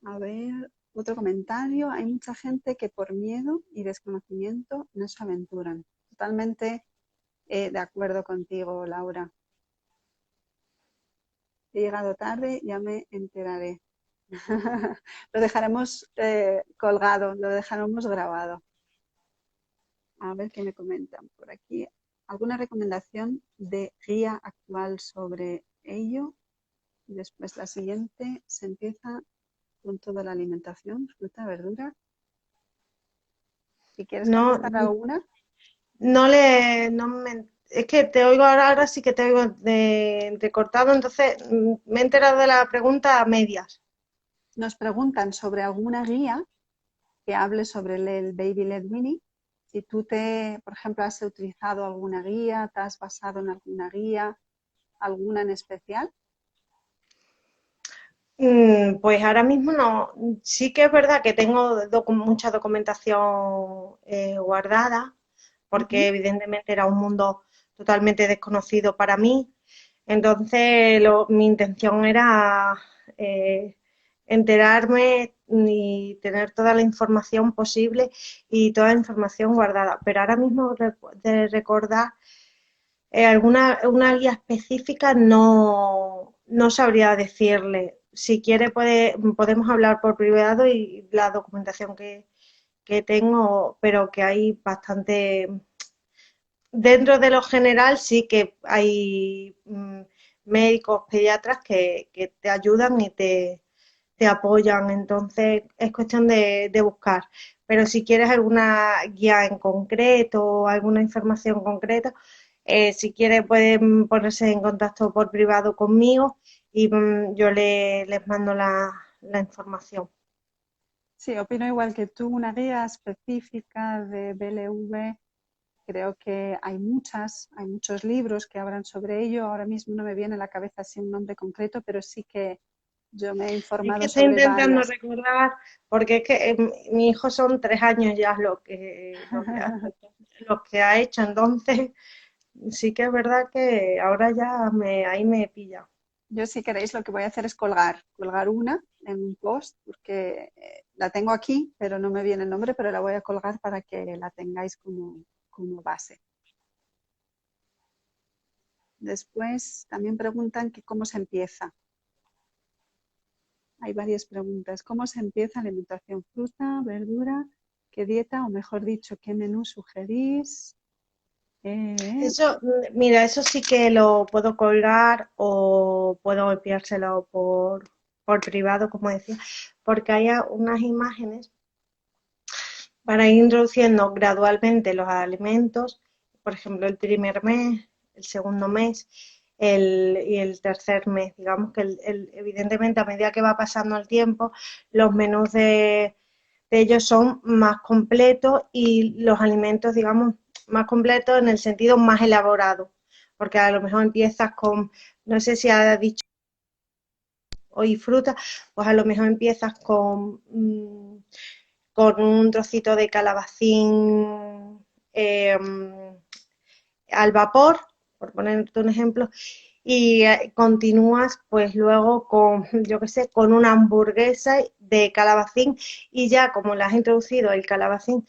A ver, otro comentario. Hay mucha gente que por miedo y desconocimiento no se aventuran. Totalmente de acuerdo contigo, Laura. He llegado tarde, ya me enteraré. Lo dejaremos colgado, lo dejaremos grabado. A ver qué me comentan por aquí. ¿Alguna recomendación de guía actual sobre ello? Y después la siguiente se empieza con toda la alimentación, fruta, verdura. Si quieres no, contestar alguna, es que te oigo ahora sí que te oigo de entrecortado, entonces me he enterado de la pregunta a medias. nos preguntan sobre alguna guía que hable sobre el Baby Led Weaning. Si tú por ejemplo, has utilizado alguna guía, te has basado en alguna guía, alguna en especial. Pues ahora mismo no. Sí que es verdad que tengo mucha documentación guardada, porque Ujú. evidentemente era un mundo totalmente desconocido para mí. Entonces, mi intención era eh, enterarme y tener toda la información posible y toda la información guardada. Pero ahora mismo de recordar una guía específica no sabría decirle. Si quiere podemos hablar por privado y la documentación que tengo, pero que hay bastante. Dentro de lo general sí que hay médicos, pediatras que te ayudan y te apoyan, entonces es cuestión de buscar. Pero si quieres alguna guía en concreto o alguna información concreta, Si quiere pueden ponerse en contacto por privado conmigo y yo les mando la información. Sí, opino igual que tú, una guía específica de BLV. Creo que hay muchos libros que hablan sobre ello. Ahora mismo no me viene a la cabeza así un nombre concreto, pero sí que yo me he Es que informado estoy sobre intentando varias. recordar, porque es que mi hijo son 3 años ya lo que hace, lo que ha hecho, entonces sí que es verdad que ahora ya ahí me pilla. Yo, si queréis, lo que voy a hacer es colgar una en un post, porque la tengo aquí, pero no me viene el nombre, pero la voy a colgar para que la tengáis como base. Después también preguntan que cómo se empieza. Hay varias preguntas. ¿Cómo se empieza alimentación? ¿Fruta, verdura? ¿Qué dieta? O mejor dicho, ¿qué menú sugerís? Eso, mira, eso sí que lo puedo colgar o puedo enviárselo por privado, como decía, porque hay unas imágenes para ir introduciendo gradualmente los alimentos, por ejemplo, el primer mes, el segundo mes y el tercer mes. Digamos que evidentemente a medida que va pasando el tiempo, los menús de ellos son más completos y los alimentos, digamos, más completos en el sentido más elaborado, porque a lo mejor empiezas con, no sé si ha dicho hoy fruta, pues a lo mejor empiezas con un trocito de calabacín al vapor, por ponerte un ejemplo, y continúas pues luego con, yo qué sé, con una hamburguesa de calabacín y ya como le has introducido el calabacín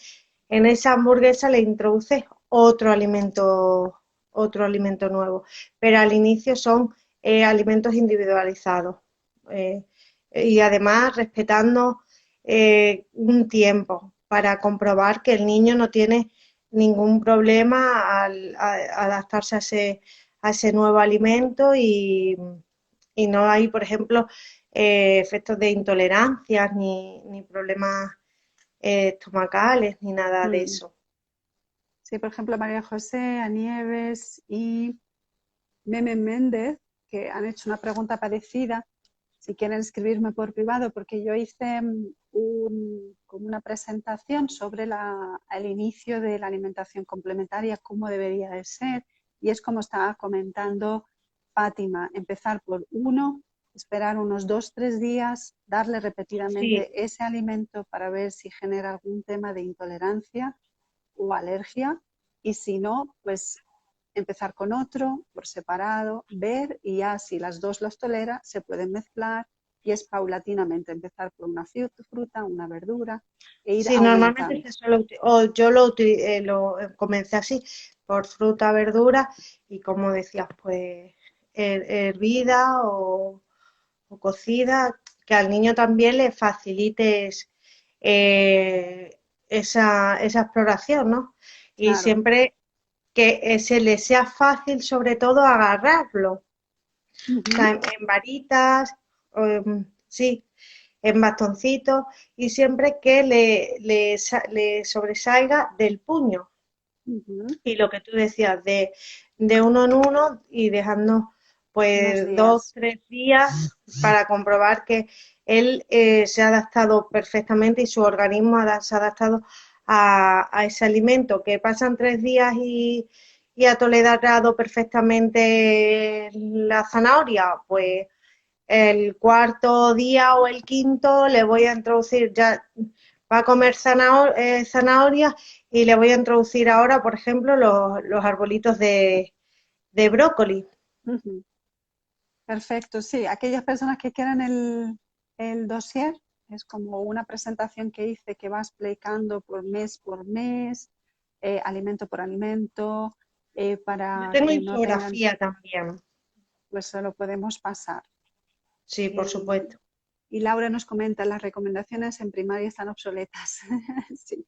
en esa hamburguesa le introduces otro alimento nuevo, pero al inicio son alimentos individualizados eh, y además respetando un tiempo para comprobar que el niño no tiene ningún problema al adaptarse a ese nuevo alimento y no hay, por ejemplo, efectos de intolerancias ni problemas estomacales ni nada de Mm. eso. Sí, por ejemplo, María José, Anieves y Meme Méndez, que han hecho una pregunta parecida, si quieren escribirme por privado, porque yo hice como una presentación sobre el inicio de la alimentación complementaria, cómo debería de ser, y es como estaba comentando Fátima, empezar por uno, esperar unos 2, 3 días, darle Sí, repetidamente ese alimento para ver si genera algún tema de intolerancia o alergia, y si no, pues empezar con otro por separado, ver, y ya si las dos los tolera, se pueden mezclar y es paulatinamente empezar por una fruta, una verdura e ir sí, normalmente aumentando. o yo lo comencé así, por fruta, verdura y como decías, pues hervida o cocida, que al niño también le facilites eh, esa exploración, ¿no? Y Claro. siempre que se le sea fácil, sobre todo, agarrarlo. O sea, Ujú, en varitas, sí, en bastoncitos, y siempre que le sobresalga del puño. ujú. Y lo que tú decías, de uno en uno y dejando Unos pues dos, días. 3 días para comprobar que él se ha adaptado perfectamente y su organismo se ha adaptado a ese alimento. Que pasan 3 días y ha tolerado perfectamente la zanahoria, pues el cuarto día o el quinto le voy a introducir ya, va a comer zanahoria y le voy a introducir ahora, por ejemplo, los arbolitos de brócoli. Ujú. Perfecto, sí. Aquellas personas que quieran el dossier, es como una presentación que hice que va explicando por mes, alimento por alimento, Yo para tengo que no tengan, infografía también. pues se lo podemos pasar. Sí, por Y, supuesto. y Laura nos comenta, las recomendaciones en primaria están obsoletas. Sí,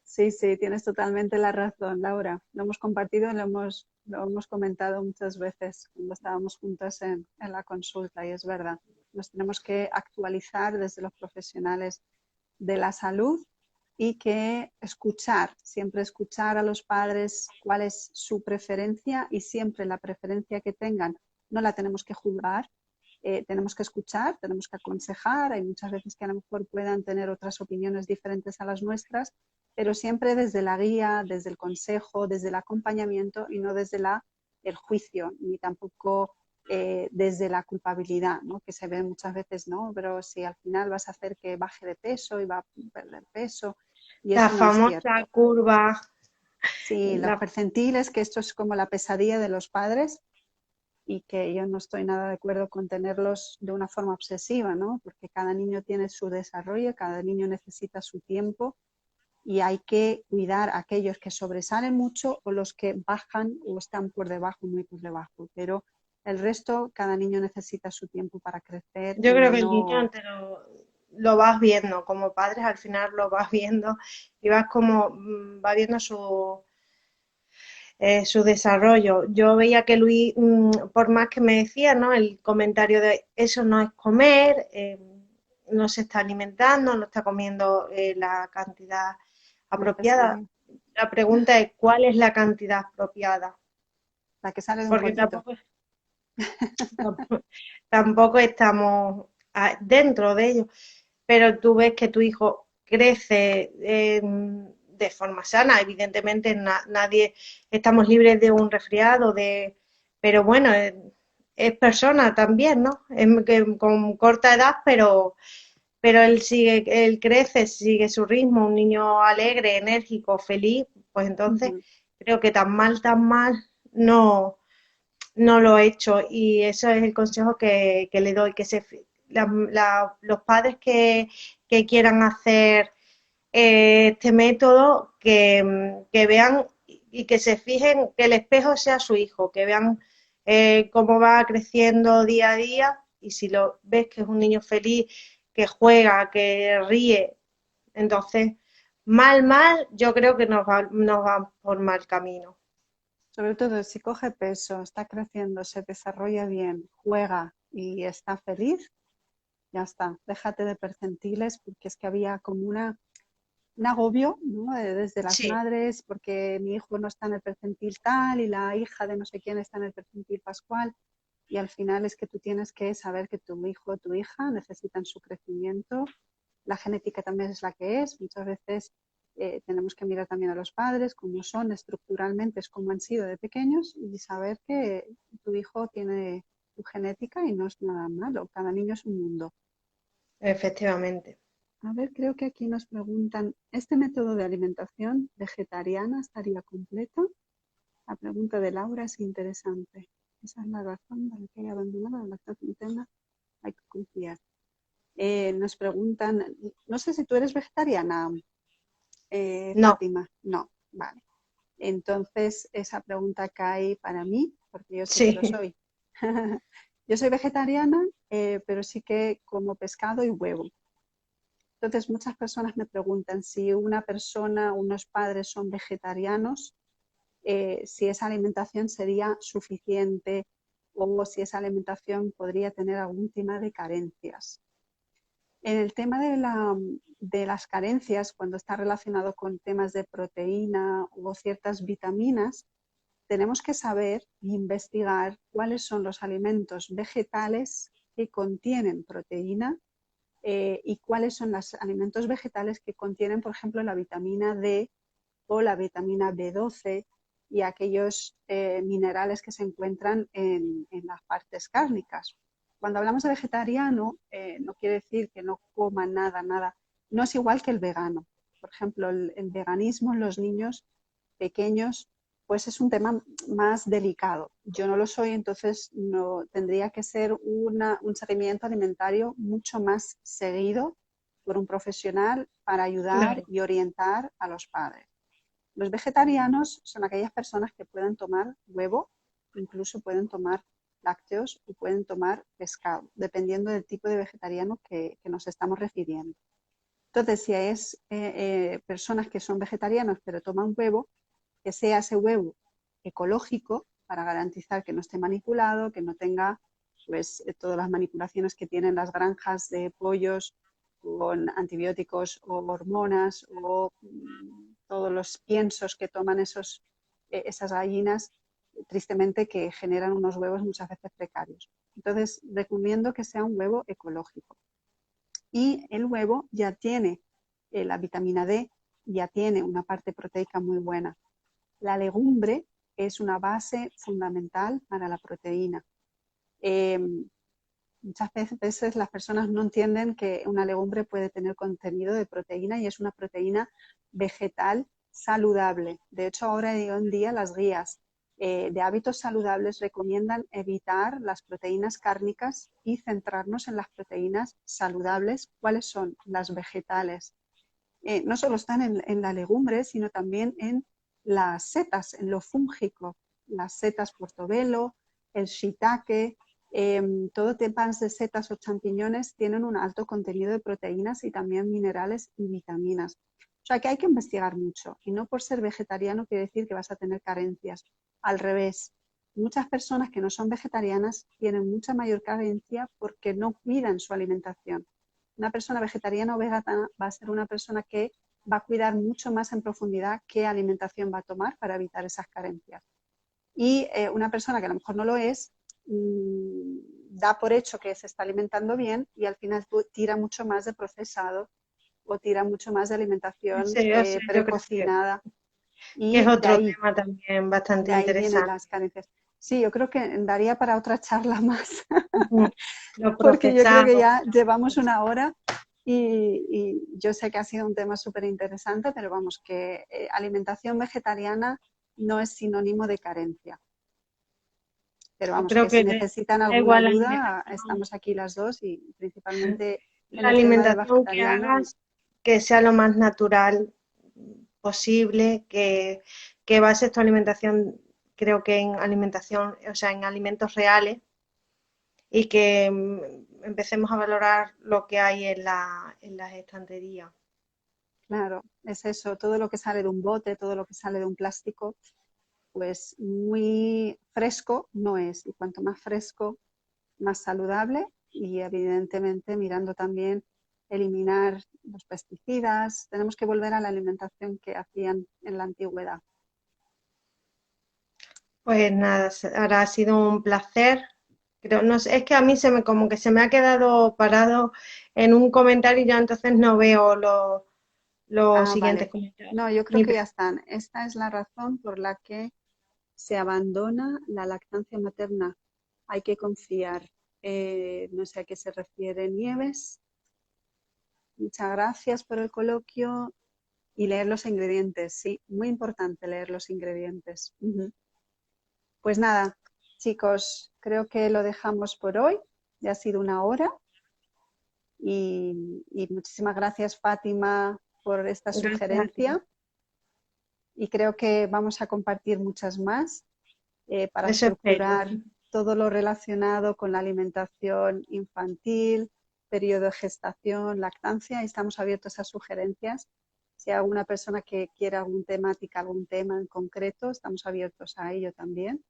sí, sí, tienes totalmente la razón, Laura. Lo hemos compartido, lo hemos comentado muchas veces cuando estábamos juntas en la consulta y es verdad. Nos tenemos que actualizar desde los profesionales de la salud y que escuchar, siempre escuchar a los padres cuál es su preferencia y siempre la preferencia que tengan no la tenemos que juzgar, tenemos que escuchar, tenemos que aconsejar, hay muchas veces que a lo mejor puedan tener otras opiniones diferentes a las nuestras, pero siempre desde la guía, desde el consejo, desde el acompañamiento y no desde el juicio, ni tampoco desde la culpabilidad, ¿no? Que se ve muchas veces, ¿no? Pero si al final vas a hacer que baje de peso y va a perder peso, y La eso no es famosa cierto. curva, Sí, los la, percentiles, que esto es como la pesadilla de los padres y que yo no estoy nada de acuerdo con tenerlos de una forma obsesiva, ¿no? Porque cada niño tiene su desarrollo, cada niño necesita su tiempo y hay que cuidar a aquellos que sobresalen mucho o los que bajan o están por debajo, muy por debajo. Pero el resto, cada niño necesita su tiempo para crecer yo y creo que el niño no... entero lo vas viendo, como padres al final lo vas viendo y vas como, va viendo su desarrollo. Yo veía que Luis, por más que me decía, ¿no? El comentario de eso no es comer, no se está alimentando, no está comiendo la cantidad apropiada. necesaria, La pregunta es, ¿cuál es la cantidad apropiada? la que sale de un Porque potito. tampoco estamos dentro de ello, pero tú ves que tu hijo crece de forma sana, evidentemente nadie estamos libres de un resfriado, pero bueno, es persona también, ¿no? Con corta edad, pero él crece, sigue su ritmo, un niño alegre, enérgico, feliz, pues entonces Ujú. creo que tan mal no lo he hecho y eso es el consejo que le doy, que los padres que quieran hacer este método, que vean y que se fijen que el espejo sea su hijo, que vean cómo va creciendo día a día y si lo ves que es un niño feliz, que juega, que ríe, entonces mal, yo creo que nos va por mal camino. Sobre todo si coge peso, está creciendo, se desarrolla bien, juega y está feliz, ya está. Déjate de percentiles porque es que había como un agobio, ¿no? Desde las Sí, madres, porque mi hijo no está en el percentil tal y la hija de no sé quién está en el percentil pascual. Y al final es que tú tienes que saber que tu hijo o tu hija necesitan su crecimiento. La genética también es la que es. Muchas veces tenemos que mirar también a los padres, cómo son estructuralmente, es cómo han sido de pequeños y saber que tu hijo tiene su genética y no es nada malo. Cada niño es un mundo. efectivamente. A ver, creo que aquí nos preguntan, ¿este método de alimentación vegetariana estaría completo? La pregunta de Laura es interesante. Esa es la razón por la que hay abandonado la lactancia materna. Hay que confiar. Nos preguntan, no sé si tú eres vegetariana, No, Fátima. No, vale. Entonces, esa pregunta cae para mí, porque yo sí que lo sí. soy. Yo soy vegetariana, pero sí que como pescado y huevo. Entonces, muchas personas me preguntan si una persona, unos padres son vegetarianos, si esa alimentación sería suficiente o si esa alimentación podría tener algún tema de carencias. En el tema de las carencias, cuando está relacionado con temas de proteína o ciertas vitaminas, tenemos que saber e investigar cuáles son los alimentos vegetales que contienen proteína y cuáles son los alimentos vegetales que contienen, por ejemplo, la vitamina D o la vitamina B12 y aquellos minerales que se encuentran en las partes cárnicas. Cuando hablamos de vegetariano, no quiere decir que no coma nada, nada. No es igual que el vegano. Por ejemplo, el veganismo en los niños pequeños, pues es un tema más delicado. Yo no lo soy, entonces no tendría que ser un seguimiento alimentario mucho más seguido por un profesional para ayudar Claro. y orientar a los padres. Los vegetarianos son aquellas personas que pueden tomar huevo, incluso pueden tomar lácteos y pueden tomar pescado, dependiendo del tipo de vegetariano que nos estamos refiriendo. Entonces, si es personas que son vegetarianos pero toman huevo, que sea ese huevo ecológico para garantizar que no esté manipulado, que no tenga pues todas las manipulaciones que tienen las granjas de pollos con antibióticos o hormonas o todos los piensos que toman esas gallinas, tristemente, que generan unos huevos muchas veces precarios. Entonces, recomiendo que sea un huevo ecológico. Y el huevo ya tiene la vitamina D, ya tiene una parte proteica muy buena. La legumbre es una base fundamental para la proteína. Muchas veces las personas no entienden que una legumbre puede tener contenido de proteína y es una proteína vegetal saludable. De hecho, ahora hoy en día las guías de hábitos saludables recomiendan evitar las proteínas cárnicas y centrarnos en las proteínas saludables. ¿Cuáles son? Las vegetales. No solo están en la legumbre, sino también en las setas, en lo fúngico. Las setas portobelo, el shiitake, todo temas de setas o champiñones tienen un alto contenido de proteínas y también minerales y vitaminas. O sea que hay que investigar mucho y no por ser vegetariano quiere decir que vas a tener carencias. Al revés, muchas personas que no son vegetarianas tienen mucha mayor carencia porque no cuidan su alimentación. Una persona vegetariana o vegana va a ser una persona que va a cuidar mucho más en profundidad qué alimentación va a tomar para evitar esas carencias. Y una persona que a lo mejor no lo es, da por hecho que se está alimentando bien y al final tira mucho más de procesado o tira mucho más de alimentación Sí, o sea, yo creo precocinada. que es Y otro tema también bastante de ahí vienen interesante. las carencias. Sí, yo creo que daría para otra charla más, Ujú. Lo porque yo creo que procesado. ya llevamos una hora y yo sé que ha sido un tema súper interesante, pero vamos, que alimentación vegetariana no es sinónimo de carencia. Pero Yo vamos, creo que que si necesitan da alguna igual ayuda, estamos aquí las dos y principalmente en la el tema del alimentación que vegetariano. hagas, que sea lo más natural posible, que bases tu alimentación, creo que en alimentación, o sea, en alimentos reales y que empecemos a valorar lo que hay en las estanterías. Claro, es eso, todo lo que sale de un bote, todo lo que sale de un plástico, pues muy fresco no es. Y cuanto más fresco, más saludable y evidentemente mirando también eliminar los pesticidas. Tenemos que volver a la alimentación que hacían en la antigüedad. Pues nada, ahora ha sido un placer. Creo, no sé, es que a mí como que se me ha quedado parado en un comentario y ya entonces no veo los Ah, siguientes vale. comentarios. No, yo creo Ni que ya están. Esta es la razón por la que se abandona la lactancia materna. Hay que confiar. No sé a qué se refiere Nieves. Muchas gracias por el coloquio y leer los ingredientes. Sí, muy importante leer los ingredientes. Ujú. Pues nada, chicos, creo que lo dejamos por hoy. Ya ha sido una hora y muchísimas gracias, Fátima, por esta gracias a ti. sugerencia. Y creo que vamos a compartir muchas más para Eso espero. procurar todo lo relacionado con la alimentación infantil, periodo de gestación, lactancia, y estamos abiertos a sugerencias. Si hay alguna persona que quiera algún tema en concreto, estamos abiertos a ello también.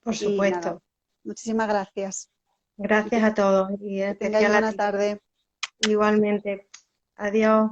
Por Y nada, supuesto. muchísimas gracias. Y Gracias a todos y en que tengáis especial a buena ti. tarde. Igualmente. Adiós.